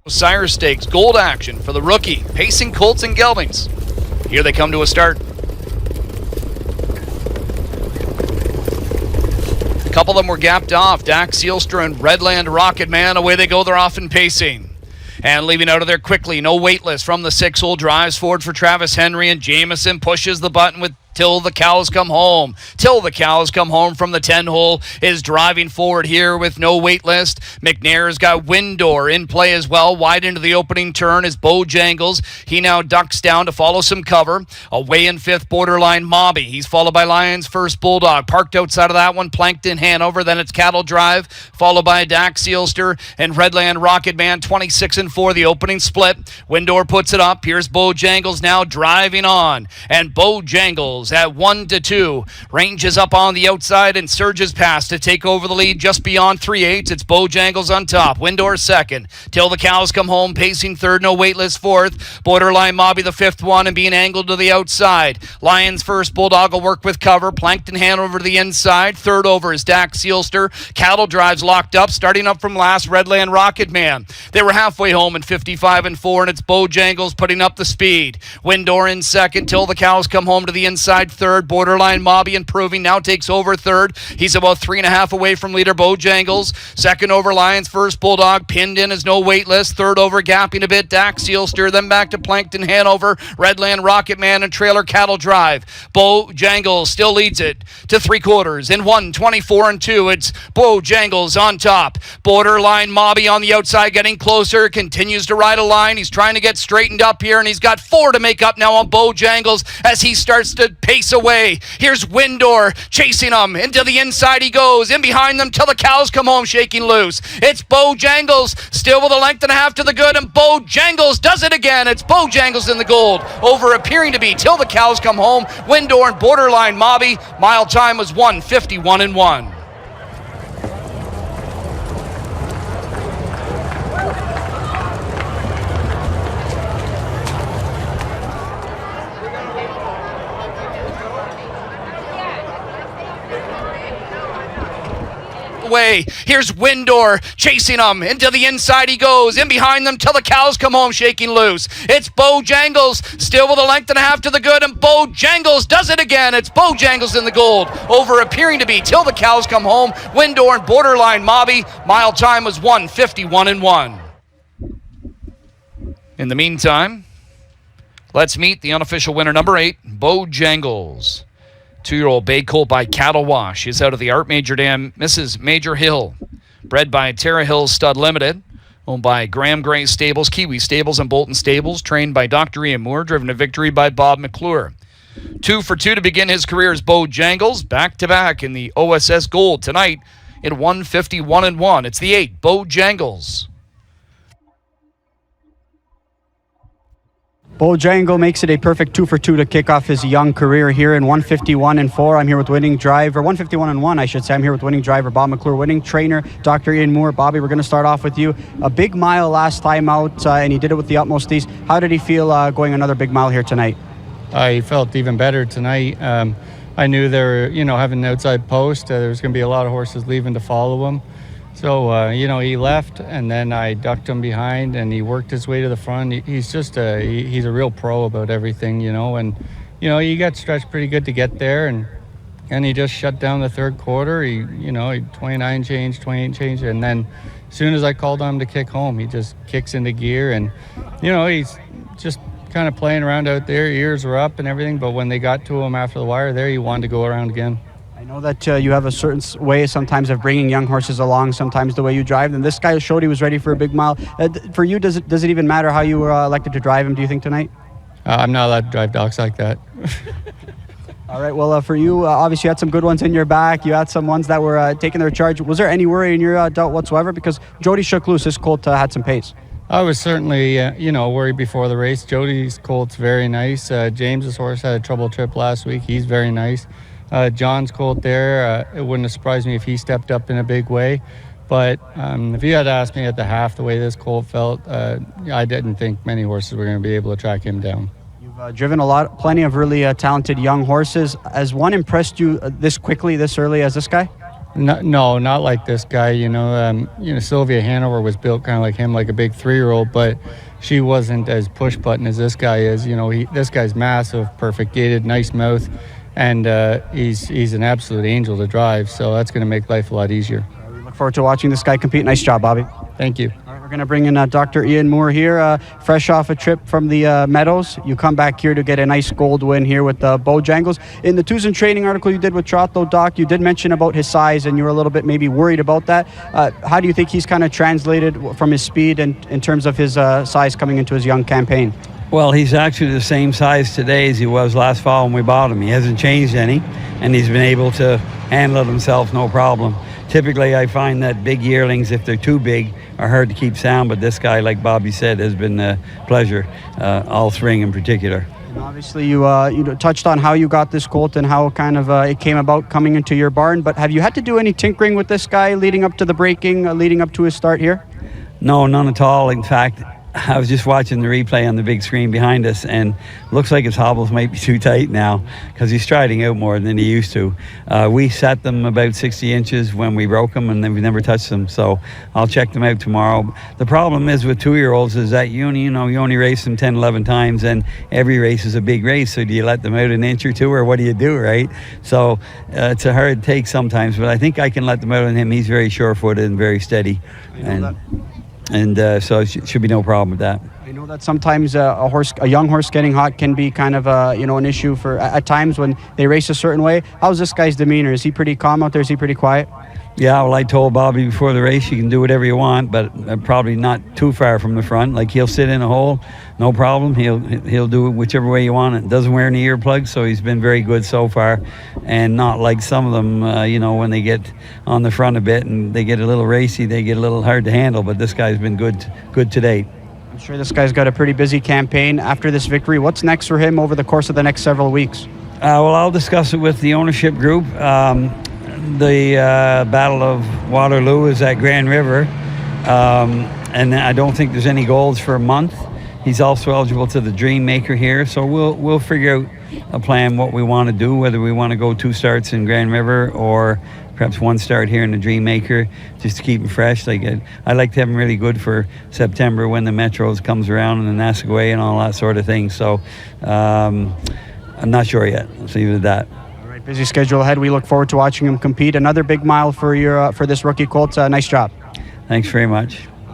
Sire Stakes gold action for the rookie, pacing colts and geldings. Here they come to a start. A couple of them were gapped off. Dax Sealster and Redland Rocket Man. Away they go. They're off and pacing. And leaving out of there quickly. No wait list from the 6-hole. Drives forward for Travis Henry, and Jameson pushes the button with Till the Cows Come Home. Till the Cows Come Home from the 10-hole is driving forward here with no wait list. McNair's got Windor in play as well. Wide into the opening turn is Beau Jangles. He now ducks down to follow some cover. Away in fifth, borderline Mobby. He's followed by Lions First Bulldog. Parked outside of that one, Plankton Hanover. Then it's Cattle Drive, followed by Dax Sealster and Redland Rocket Man. 26-4, the opening split. Windor puts it up. Here's Beau Jangles now driving on. And Beau Jangles at 1-2 ranges up on the outside and surges past to take over the lead just beyond 3/8. It's Beau Jangles on top. Windor second. Till the Cows Come Home pacing third. No wait list fourth. Borderline Mobby the fifth one and being angled to the outside. Lions First Bulldog will work with cover. Plankton Hanover to the inside. Third over is Dax Sealster. Cattle Drives locked up. Starting up from last, Redland Rocket Man. They were halfway home in 55-4, and it's Beau Jangles putting up the speed. Windor in second. Till the Cows Come Home to the inside. Third, borderline Mobby improving, now takes over third. He's about 3.5 away from leader Beau Jangles. Second over, Lions First Bulldog, pinned in as no wait list. Third over, gapping a bit, Dax Sealster, then back to Plankton Hanover, Redland Rocket Man, and trailer Cattle Drive. Beau Jangles still leads it to 3/4 in 1:24-2. It's Beau Jangles on top. Borderline Mobby on the outside, getting closer, continues to ride a line. He's trying to get straightened up here, and he's got 4 to make up now on Beau Jangles as he starts to pace away. Here's Windor chasing him. Into the inside he goes. In behind them Till the Cows Come Home, shaking loose. It's Beau Jangles still with a length and a half to the good, and Beau Jangles does it again. It's Beau Jangles in the gold over appearing to be Till the Cows Come Home. Windor and borderline Mobby. Mile time was 1:51-1. Way. Here's Windor chasing him. Into the inside he goes. In behind them Till the Cows Come Home, shaking loose. It's Beau Jangles still with a length and a half to the good, and Beau Jangles does it again. It's Beau Jangles in the gold over appearing to be Till the Cows Come Home. Windor and borderline Mobby. Mile time was 1:51-1. In the meantime, let's meet the unofficial winner, number 8, Beau Jangles. 2-year-old bay colt by Cattle Wash is out of the Art Major Dam, Mrs. Major Hill. Bred by Terra Hills Stud Limited. Owned by Graham Gray Stables, Kiwi Stables, and Bolton Stables. Trained by Dr. Ian Moore. Driven to victory by Bob McClure. 2 for 2 to begin his career as Beau Jangles. Back-to-back in the OSS Gold tonight at 1:51-1. It's the 8, Beau Jangles. Beau Jangles makes it a perfect 2 for 2 to kick off his young career here in 1:51-4. I'm here with winning driver, 1:51-1, I should say. I'm here with winning driver Bob McClure, winning trainer Dr. Ian Moore. Bobby, we're going to start off with you. A big mile last time out, and he did it with the utmost ease. How did he feel going another big mile here tonight? I felt even better tonight. I knew they were, having an outside post. There was going to be a lot of horses leaving to follow him. So, he left, and then I ducked him behind, and he worked his way to the front. He's just he's a real pro about everything, and, he got stretched pretty good to get there, and he just shut down the third quarter. He 29 change, 28 change, and then as soon as I called on him to kick home, he just kicks into gear, and, he's just kind of playing around out there. Ears were up and everything, but when they got to him after the wire there, he wanted to go around again. I know that you have a certain way sometimes of bringing young horses along, sometimes the way you drive them. This guy showed he was ready for a big mile. For you, does it even matter how you were elected to drive him, do you think, tonight? I'm not allowed to drive dogs like that. All right, well, for you, obviously you had some good ones in your back. You had some ones that were taking their charge. Was there any worry in your doubt whatsoever? Because Jody shook loose. His colt had some pace. I was certainly, worried before the race. Jody's colt's very nice. James's horse had a trouble trip last week. He's very nice. John's colt there, it wouldn't have surprised me if he stepped up in a big way. But if you had asked me at the half the way this colt felt, I didn't think many horses were going to be able to track him down. You've driven plenty of really talented young horses. Has one impressed you this quickly, this early as this guy? No, not like this guy. Sylvia Hanover was built kind of like him, like a big 3-year-old, but she wasn't as push button as this guy is. This guy's massive, perfect gaited, nice mouth, and he's an absolute angel to drive. So that's going to make life a lot easier. We look forward to watching this guy compete. Nice job, Bobby. Thank you. All right, we're going to bring in Dr. Ian Moore here, fresh off a trip from the Meadows. You come back here to get a nice gold win here with Beau Jangles. In the Tucson training article you did with Trot, though, Doc, you did mention about his size, and you were a little bit maybe worried about that. How do you think he's kind of translated from his speed and in terms of his size coming into his young campaign? Well, he's actually the same size today as he was last fall when we bought him. He hasn't changed any, and he's been able to handle it himself no problem. Typically, I find that big yearlings, if they're too big, are hard to keep sound, but this guy, like Bobby said, has been a pleasure, all spring in particular. And obviously, you touched on how you got this colt and how kind of it came about coming into your barn, but have you had to do any tinkering with this guy leading up to the breaking, leading up to his start here? No, none at all. In fact, I was just watching the replay on the big screen behind us, and looks like his hobbles might be too tight now because he's striding out more than he used to. We set them about 60 inches when we broke them, and then we never touched them. So I'll check them out tomorrow. The problem is with 2-year-olds is that you only race them 10, 11 times, and every race is a big race. So do you let them out an inch or two, or what do you do, right? So it's a hard take sometimes, but I think I can let them out on him. He's very sure-footed and very steady. So it should be no problem with that. I know that sometimes a young horse getting hot can be kind of an issue for at times when they race a certain way. How's this guy's demeanor? Is he pretty calm out there? Is he pretty quiet? Yeah, well, I told Bobby before the race, you can do whatever you want, but probably not too far from the front. Like, he'll sit in a hole, no problem. He'll do it whichever way you want it. Doesn't wear any earplugs, so he's been very good so far, and not like some of them, when they get on the front a bit and they get a little racy, they get a little hard to handle, but this guy's been good to date. I'm sure this guy's got a pretty busy campaign after this victory. What's next for him over the course of the next several weeks? Well, I'll discuss it with the ownership group. The Battle of Waterloo is at Grand River, and I don't think there's any golds for a month. He's also eligible to the Dream Maker here, so we'll figure out a plan what we want to do, whether we want to go 2 starts in Grand River or perhaps 1 start here in the Dream Maker, just to keep him fresh. I like to have him really good for September when the Metros comes around and the Nassagway and all that sort of thing. So I'm not sure yet. Let's leave it at that. Busy schedule ahead. We look forward to watching him compete. Another big mile for this rookie colt. Nice job. Thanks very much.